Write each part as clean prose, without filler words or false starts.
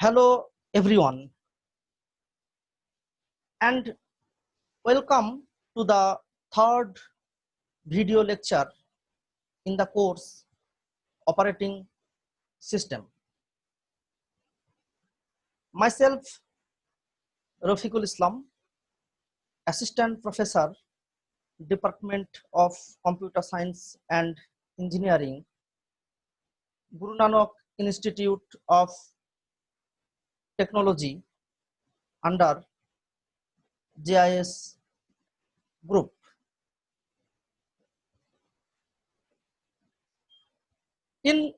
Hello everyone and welcome to the third video lecture in the course Operating System. Myself Rafiqul Islam, Assistant Professor, Department of Computer Science and Engineering, Guru Nanak Institute of Technology under JIS Group. In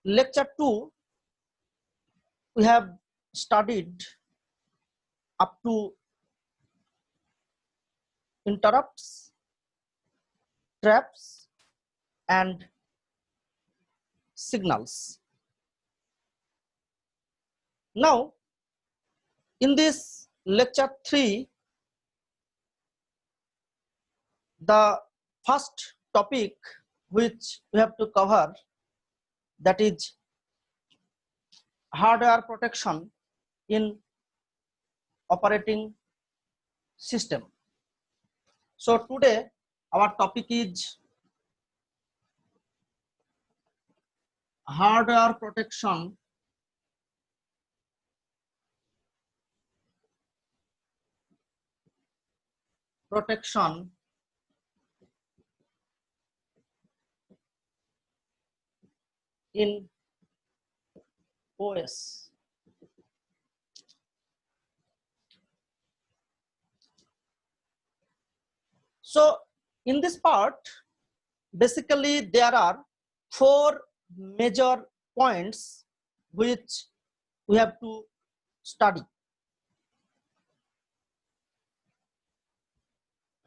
lecture 2, we have studied up to interrupts, traps, and signals. Now, in this lecture 3, the first topic which we have to cover, that is hardware protection in operating system. So today our topic is hardware protection in OS. So in this part, basically there are 4 major points which we have to study.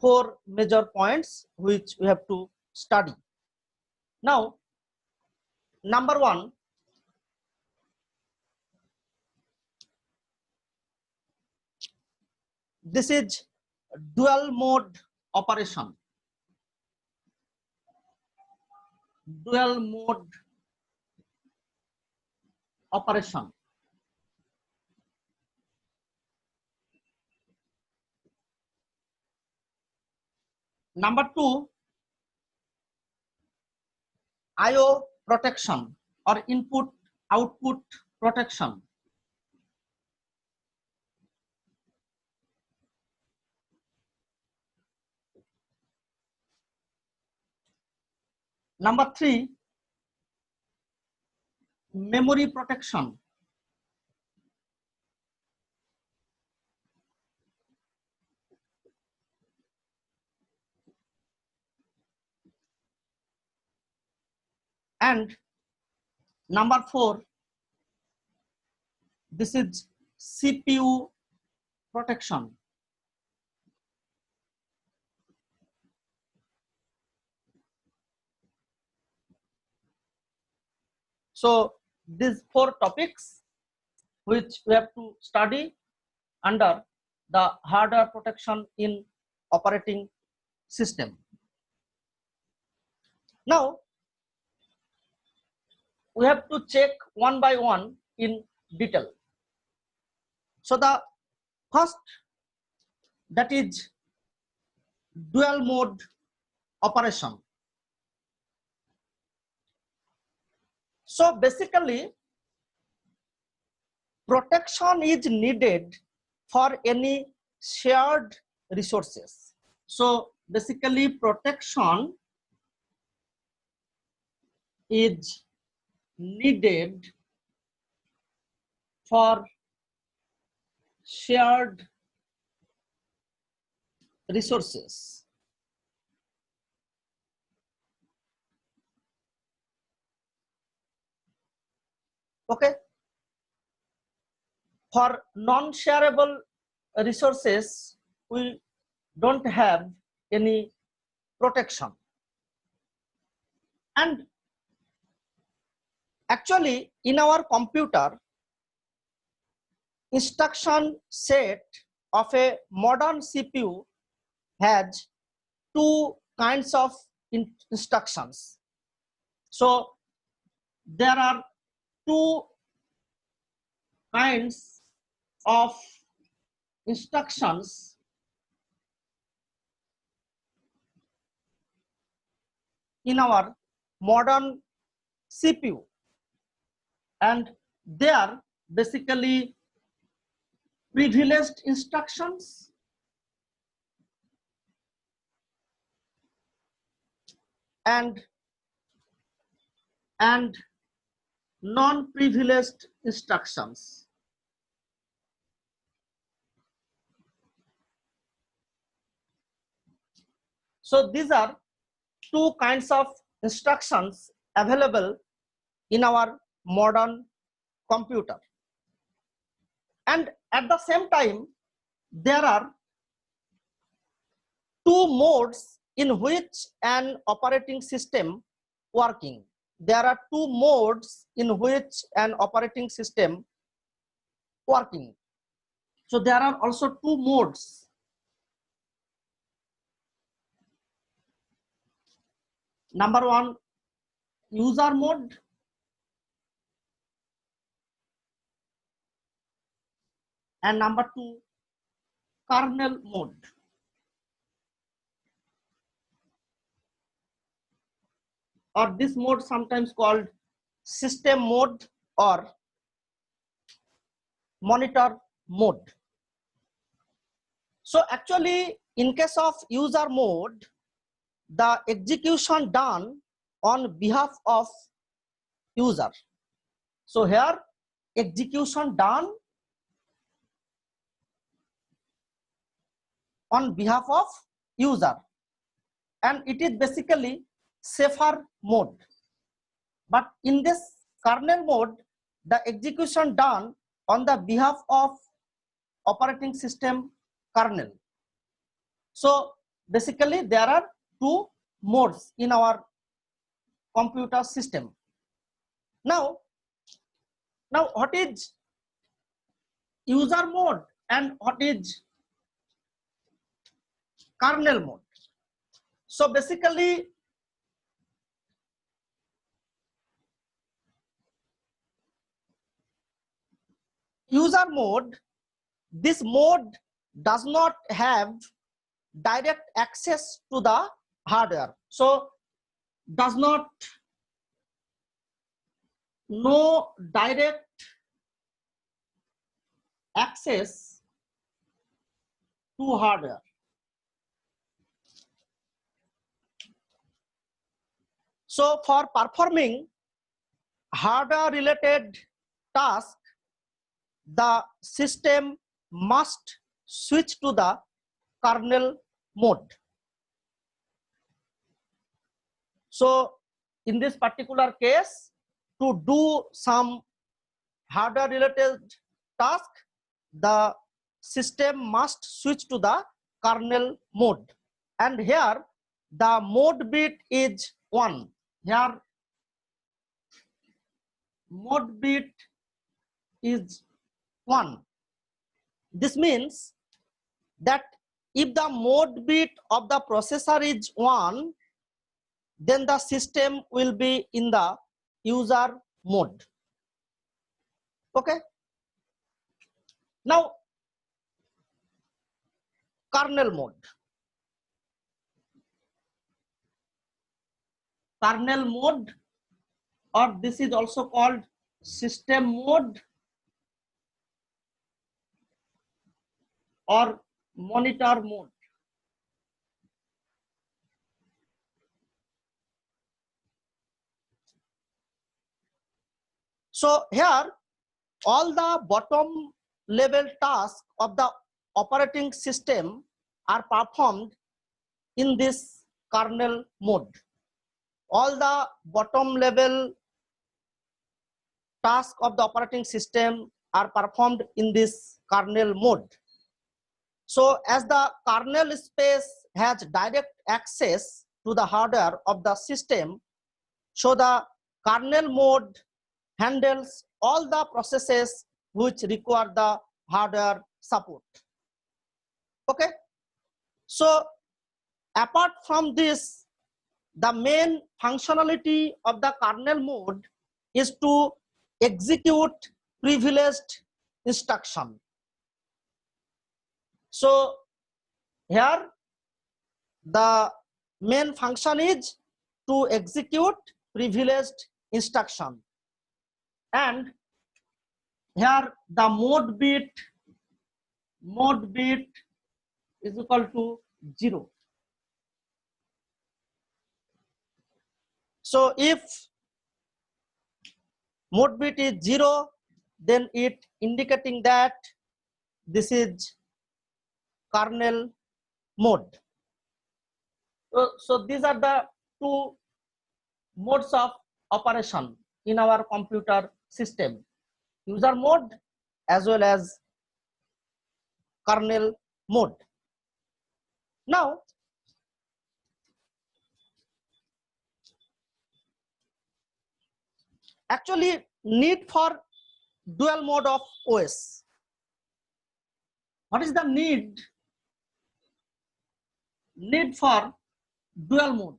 4 major points which we have to study. Now, number 1, this is dual mode operation. Dual mode operation. Number 2, IO protection or input output protection. Number 3, memory protection. And number 4, this is CPU protection. So these 4 topics which we have to study under the hardware protection in operating system. Now we have to check one by one in detail. So the first, that is dual mode operation. So basically protection is needed for any shared resources. So basically protection is needed for shared resources. Okay. For non-shareable resources, we don't have any protection. And actually in our computer, instruction set of a modern CPU has 2 kinds of instructions. So there are 2 kinds of instructions in our modern CPU, and they are basically privileged instructions and non-privileged instructions. So these are two kinds of instructions available in our modern computer. And at the same time, there are two modes in which an operating system working. There are two modes in which an operating system working. So there are also two modes. Number one, user mode, and number two, kernel mode. Or this mode sometimes called system mode or monitor mode. So actually, in case of user mode, the execution done on behalf of user. So here, execution done on behalf of user, and it is basically safer mode. But in this kernel mode, the execution done on the behalf of operating system kernel. So basically there are two modes in our computer system. Now what is user mode and what is kernel mode? So basically user mode, this mode does not have direct access to the hardware. So does not no direct access to hardware. So for performing hardware related task, the system must switch to the kernel mode. So in this particular case, to do some hardware related task, the system must switch to the kernel mode. And here the mode bit is 1. Here mode bit is 1. This means that if the mode bit of the processor is 1, then the system will be in the user mode. Okay. Now kernel mode. Kernel mode, or this is also called system mode or monitor mode. So here all the bottom level tasks of the operating system are performed in this kernel mode. All the bottom level tasks of the operating system are performed in this kernel mode. So as the kernel space has direct access to the hardware of the system, so the kernel mode handles all the processes which require the hardware support. Okay. So apart from this, the main functionality of the kernel mode is to execute privileged instruction. So here the main function is to execute privileged instruction, and here the mode bit is equal to 0. So if mode bit is 0, then it indicating that this is kernel mode. So these are the two modes of operation in our computer system: user mode as well as kernel mode. Now actually need for dual mode of OS. What is the need for dual mode?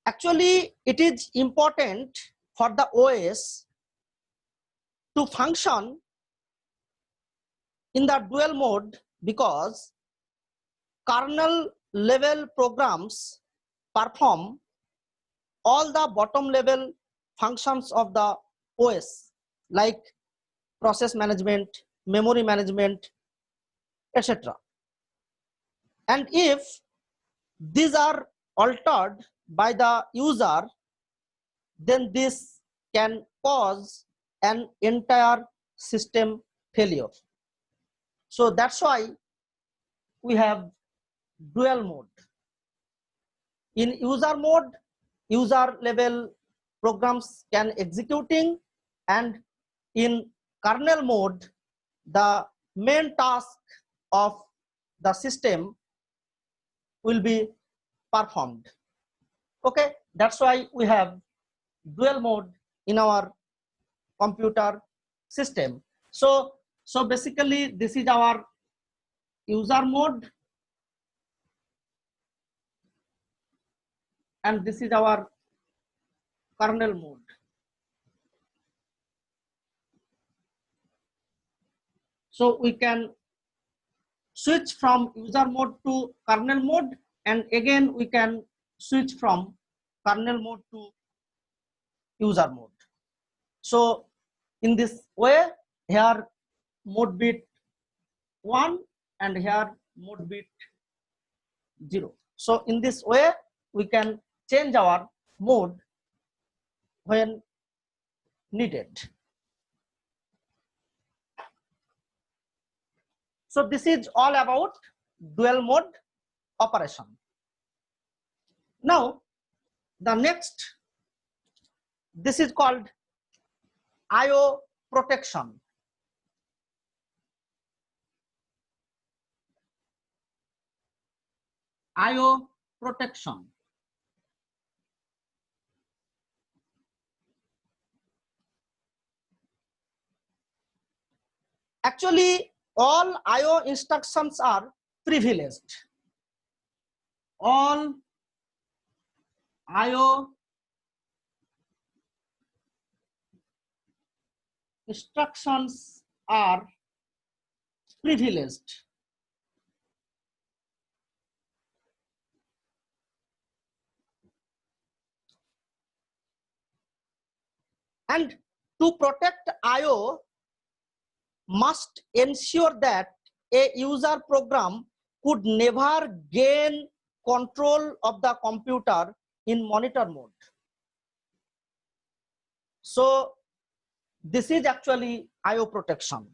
Actually, it is important for the OS to function in the dual mode because kernel level programs perform all the bottom level functions of the OS, like process management, memory management, etc. And if these are altered by the user, then this can cause an entire system failure. So that's why we have dual mode. In user mode, user level programs can executing, and in kernel mode, the main task of the system will be performed. Okay, that's why we have dual mode in our computer system. So basically this is our user mode and this is our kernel mode. So we can switch from user mode to kernel mode, and again we can switch from kernel mode to user mode. So in this way, here mode bit 1 and here mode bit 0. So in this way, we can change our mode when needed. So this is all about dual mode operation. Now the next, this is called IO protection. IO protection. Actually, all IO instructions are privileged. All IO instructions are privileged. And to protect IO must ensure that a user program could never gain control of the computer in monitor mode. So this is actually IO protection.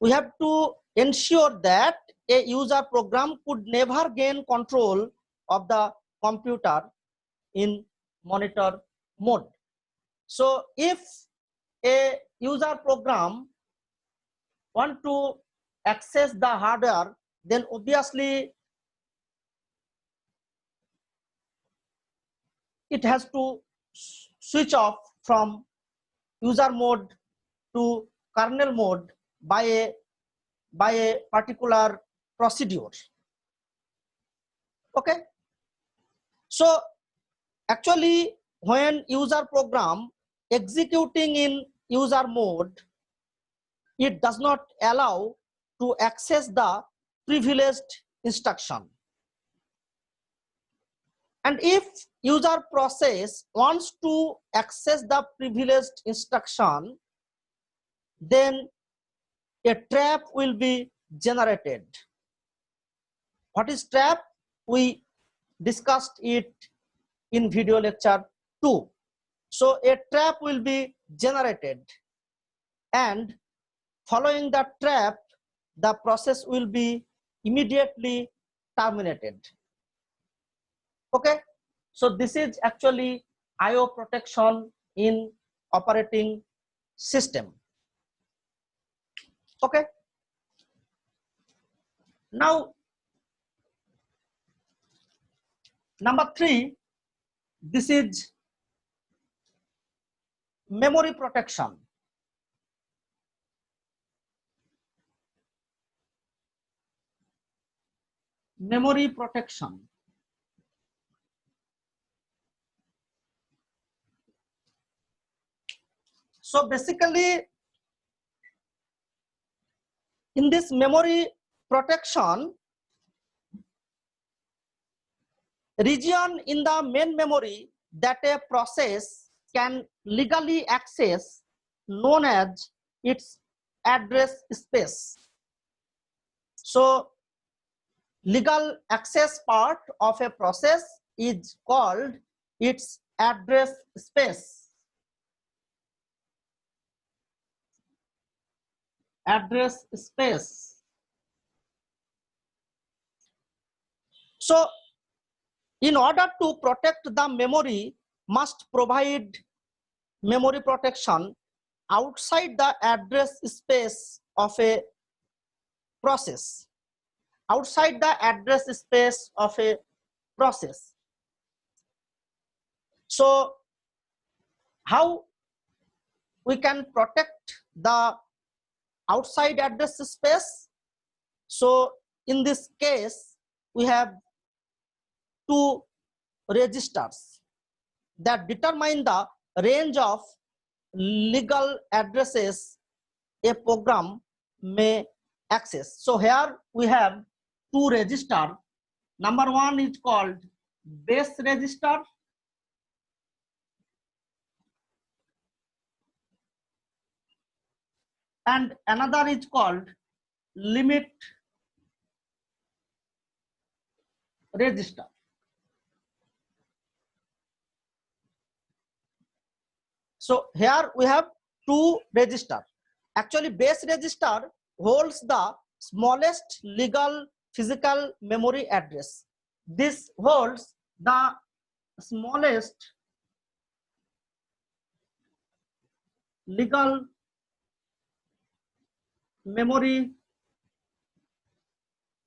We have to ensure that a user program could never gain control of the computer in monitor mode. So if a user program want to access the hardware, then obviously it has to switch off from user mode to kernel mode by a particular procedure. Okay, so Actually, when user program executing in user mode, it does not allow to access the privileged instruction. And if user process wants to access the privileged instruction, then a trap will be generated. What is trap? We discussed it in video lecture 2. So a trap will be generated, and following the trap, the process will be immediately terminated. Okay, so this is actually IO protection in operating system. Okay, now number 3, this is memory protection. Memory protection. So basically, in this memory protection, region in the main memory that a process can legally access, known as its address space. So legal access part of a process is called its address space. Address space. So in order to protect the memory, must provide memory protection outside the address space of a process. Outside the address space of a process. So how we can protect the outside address space? So in this case, we have 2 registers that determine the range of legal addresses a program may access. So here we have 2 registers. Number 1 is called base register, and another is called limit register. So here we have 2 registers. Actually, base register holds the smallest legal physical memory address. This holds the smallest legal memory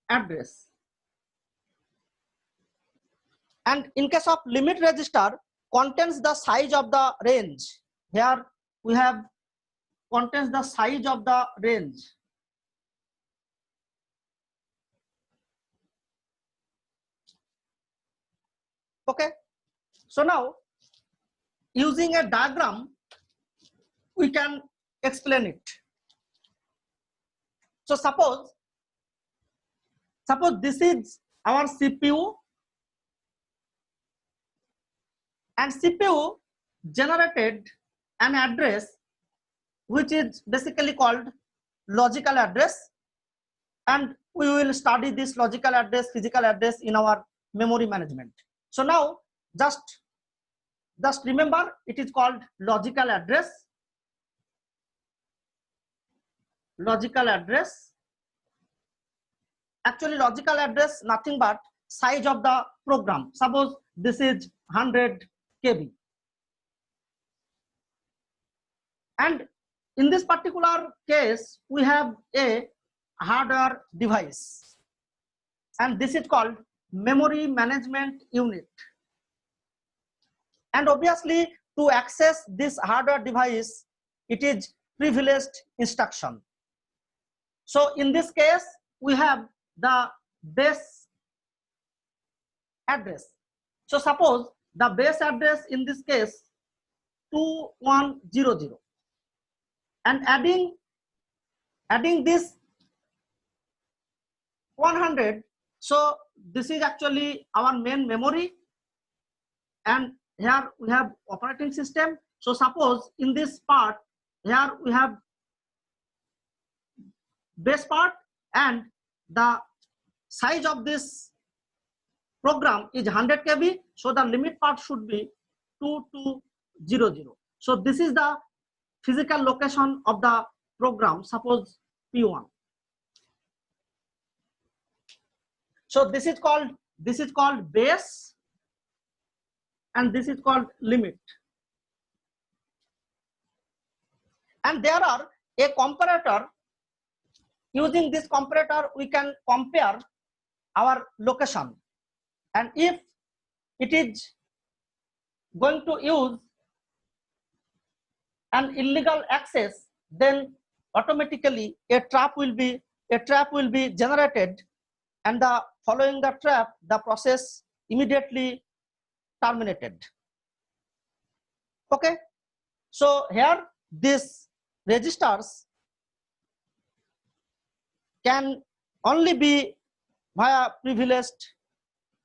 address. And in case of limit register, contains the size of the range. Here we have contains the size of the range. Okay, so now using a diagram we can explain it. So suppose this is our CPU, and CPU generated an address which is basically called logical address, and we will study this logical address, physical address in our memory management. So now just remember, it is called logical address. Logical address. Actually, logical address nothing but size of the program. Suppose this is 100 KB, and in this particular case we have a hardware device, and this is called memory management unit. And obviously, to access this hardware device, it is privileged instruction. So in this case, we have the base address. So suppose the base address in this case 2100, and adding this 100. So this is actually our main memory, and here we have operating system. So suppose in this part, here we have base part, and the size of this program is 100 KB. So the limit part should be 2200. So this is the physical location of the program, suppose P1. So this is called base, and this is called limit. And there are a comparator. Using this comparator, we can compare our location, and if it is going to use an illegal access, then automatically a trap will be generated, and the following the trap, the process immediately terminated. Okay, so here these registers can only be via privileged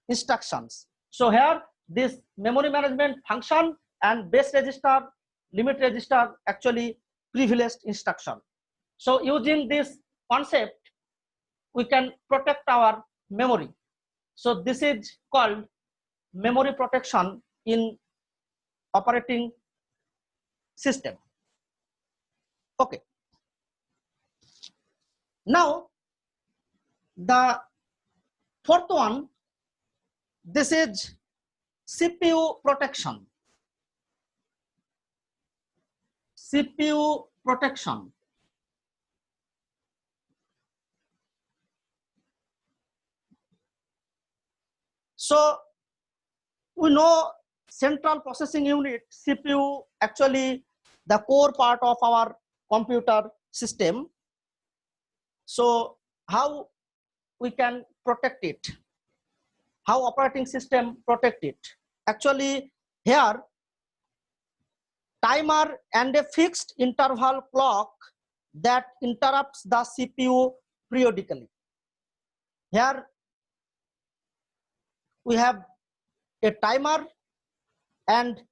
instructions. So here this memory management function and base register, limit register actually privileged instruction. So using this concept, we can protect our memory. So this is called memory protection in operating system. Okay. Now the fourth one, this is CPU protection. CPU protection. So we know central processing unit, CPU, actually the core part of our computer system. So how we can protect it? How operating system protect it? Actually here timer and a fixed interval clock that interrupts the CPU periodically. Here we have a timer and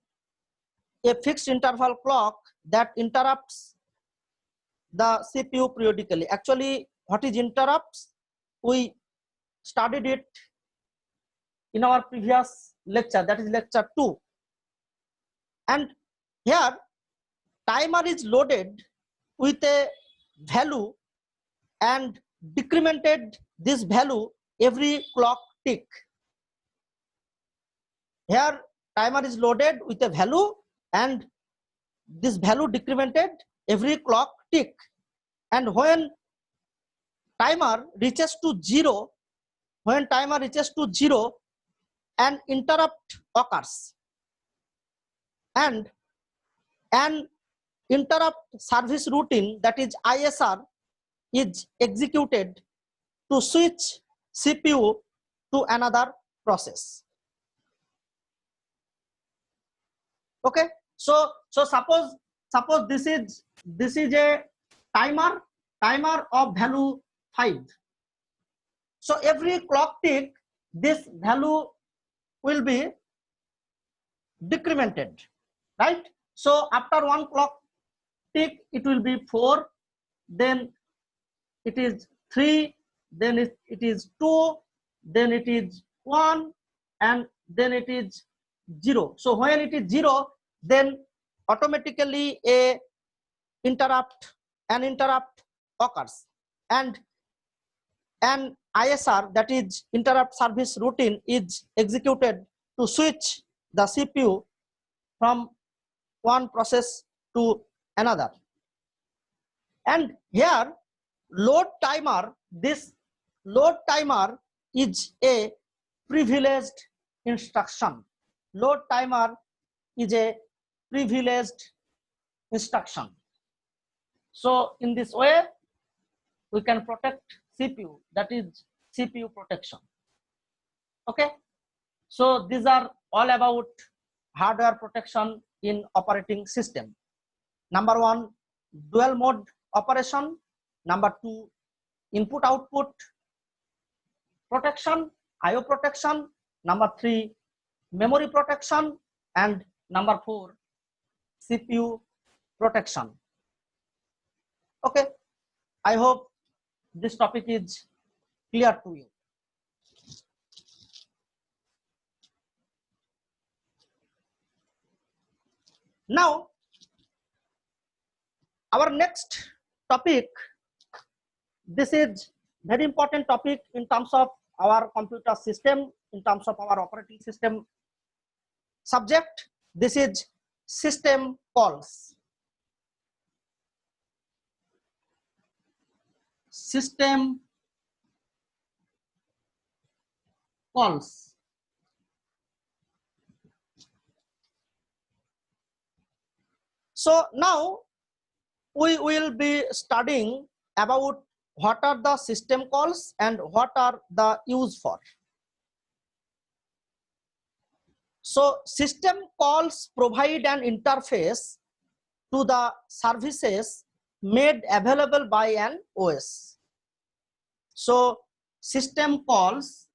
a fixed interval clock that interrupts the CPU periodically. Actually, what is interrupts? We studied it in our previous lecture, that is lecture 2. And here timer is loaded with a value and decremented this value every clock tick. Here timer is loaded with a value and this value decremented every clock tick, and when timer reaches to 0, an interrupt occurs, and an interrupt service routine, that is ISR, is executed to switch CPU to another process. Okay, so suppose this is a timer of value 5. So every clock tick this value will be decremented, right? So after one clock tick it will be 4, then it is 3, then it is 2, then it is 1, and then it is 0. So when it is 0, then automatically an interrupt occurs, and an ISR, that is interrupt service routine, is executed to switch the CPU from one process to another. And here load timer, this load timer is a privileged instruction. Load timer is a privileged instruction. So in this way we can protect CPU, that is CPU protection. Okay, so these are all about hardware protection in operating system. Number one, dual mode operation. Number two, input output protection, IO protection. Number three, memory protection, and number four, CPU protection. Okay, I hope this topic is clear to you. Now, our next topic, this is very important topic in terms of our computer system, in terms of our operating system subject. This is system calls. System calls. So now we will be studying about what are the system calls and what are the used for. So system calls provide an interface to the services made available by an OS. So system calls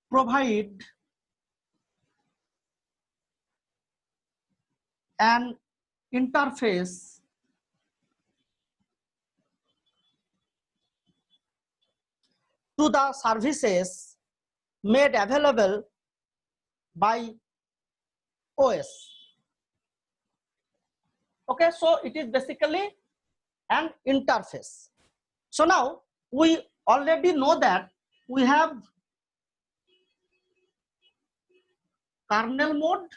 provide an interface to the services made available by OS. Okay, so it is basically an interface. So now we already know that we have kernel mode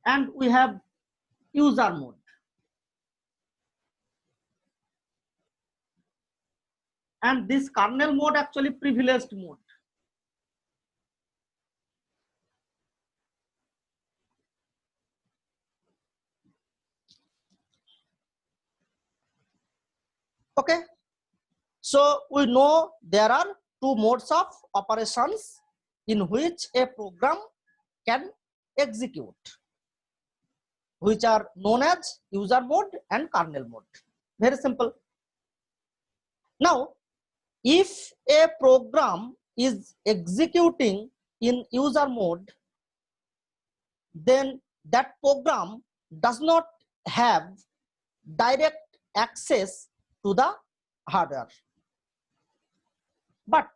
and we have user mode. And this kernel mode actually privileged mode. Okay, so we know there are two modes of operations in which a program can execute, which are known as user mode and kernel mode. Very simple. Now, if a program is executing in user mode, then that program does not have direct access to the hardware. But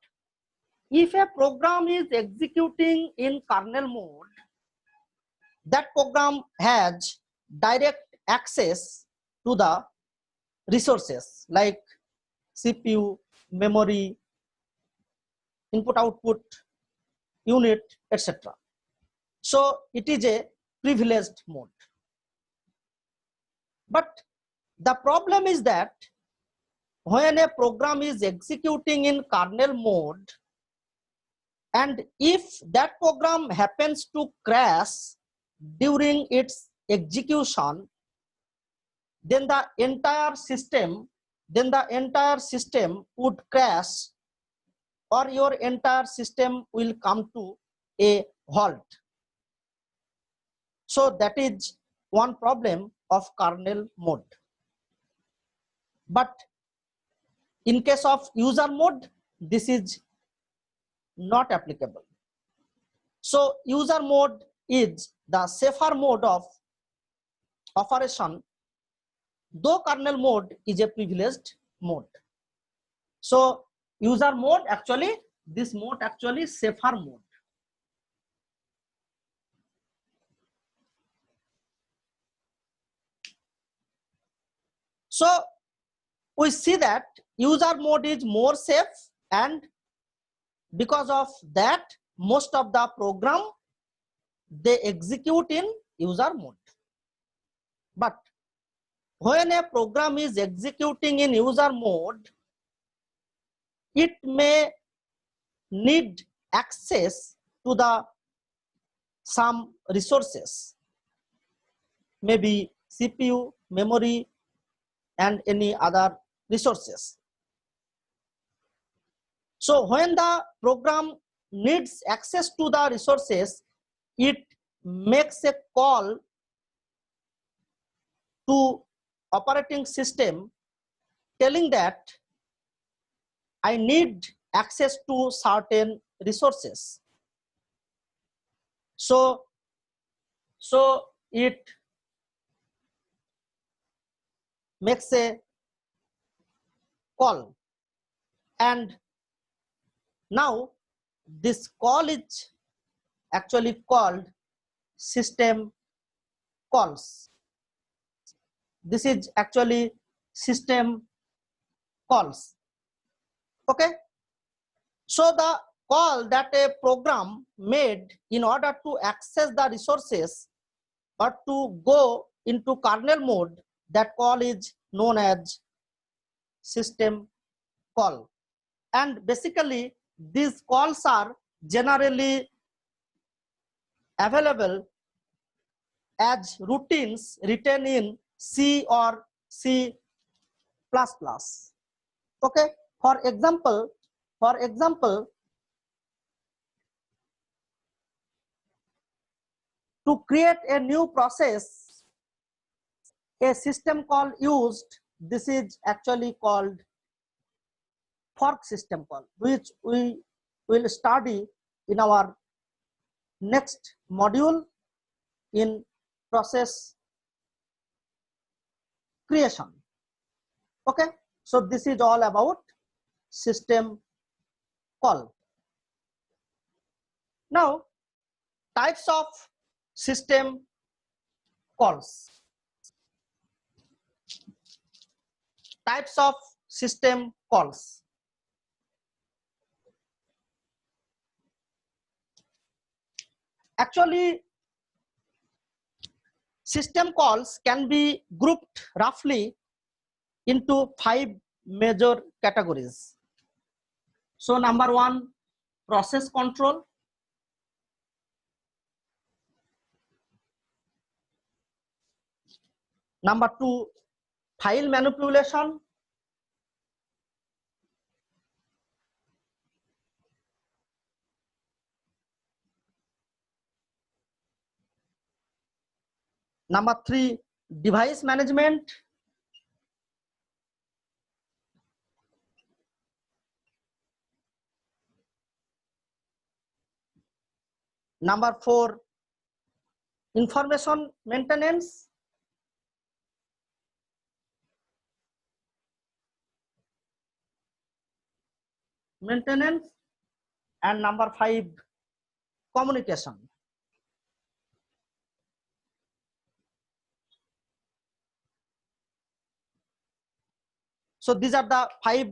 if a program is executing in kernel mode, that program has direct access to the resources like CPU, memory, input output unit, etc. So it is a privileged mode. But the problem is that when a program is executing in kernel mode, and if that program happens to crash during its execution, then the entire system would crash, or your entire system will come to a halt. So that is one problem of kernel mode. But in case of user mode, this is not applicable. So user mode is the safer mode of operation, though kernel mode is a privileged mode. So user mode actually, this mode actually safer mode. So we see that user mode is more safe, and because of that most of the program they execute in user mode. But when a program is executing in user mode, it may need access to the some resources, maybe CPU, memory, and any other resources. So when the program needs access to the resources, it makes a call to operating system telling that I need access to certain resources. So it makes a call, and now this call is actually called system calls. This is actually system calls. Okay, so the call that a program made in order to access the resources or to go into kernel mode, that call is known as system call. And basically these calls are generally available as routines written in C or C++. Okay, for example, to create a new process, a system call used. This is actually called fork system call, which we will study in our next module in process creation. Okay, so this is all about system call. Now, types of system calls. Types of system calls. Actually, system calls can be grouped roughly into 5 major categories. So number 1, process control. Number 2, file manipulation. Number 3, device management. Number 4, information maintenance. And number 5, communication. So these are the 5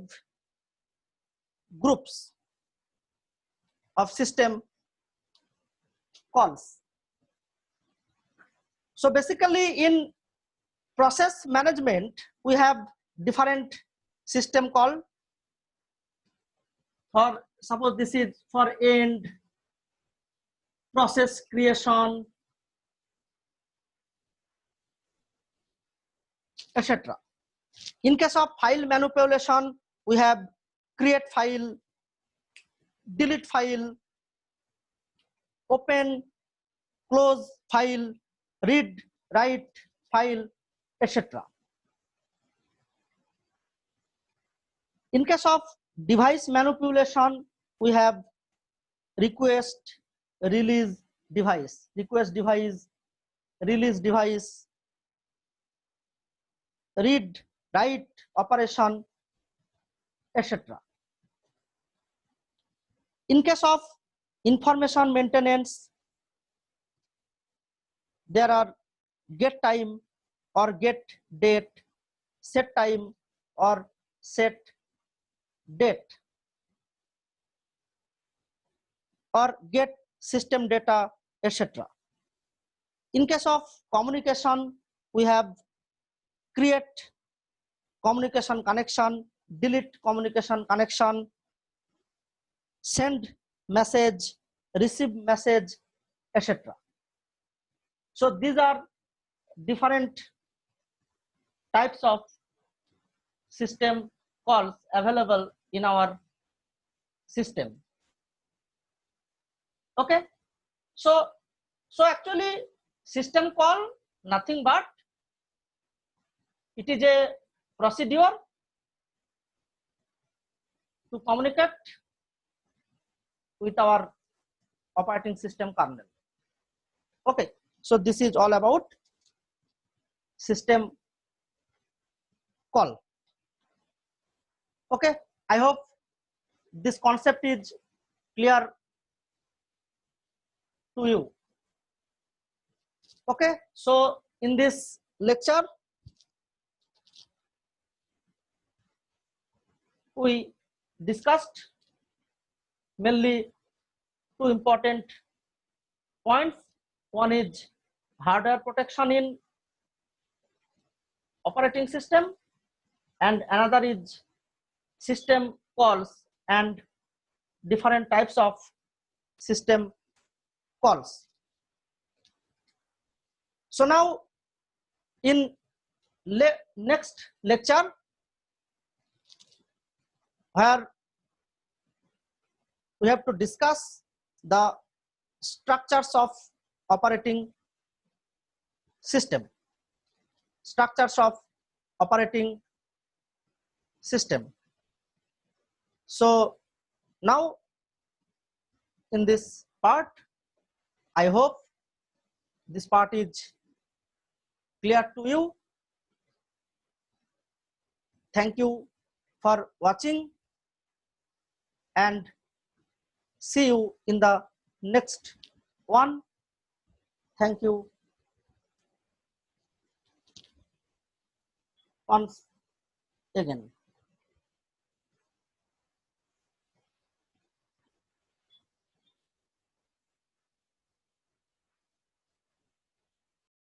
groups of system calls. So basically in process management, we have different system call. For suppose this is for end, process creation, etc. In case of file manipulation, we have create file, delete file, open, close file, read, write file, etc. In case of device manipulation, we have request, release device, request device, release device, read, write operation, etc. In case of information maintenance, there are get time or get date, set time or set date, or get system data, etc. In case of communication, we have create communication connection, delete communication connection, send message, receive message, etc. So these are different types of system calls available in our system. Okay, so actually system call nothing but it is a procedure to communicate with our operating system kernel. Okay, so this is all about system call. Okay, I hope this concept is clear to you. Okay, so in this lecture we discussed mainly two important points. One is hardware protection in operating system, and another is system calls and different types of system calls. So now in next lecture, where we have to discuss the structures of operating system. Structures of operating system. So now in this part, I hope this part is clear to you. Thank you for watching and see you in the next one. Thank you once again.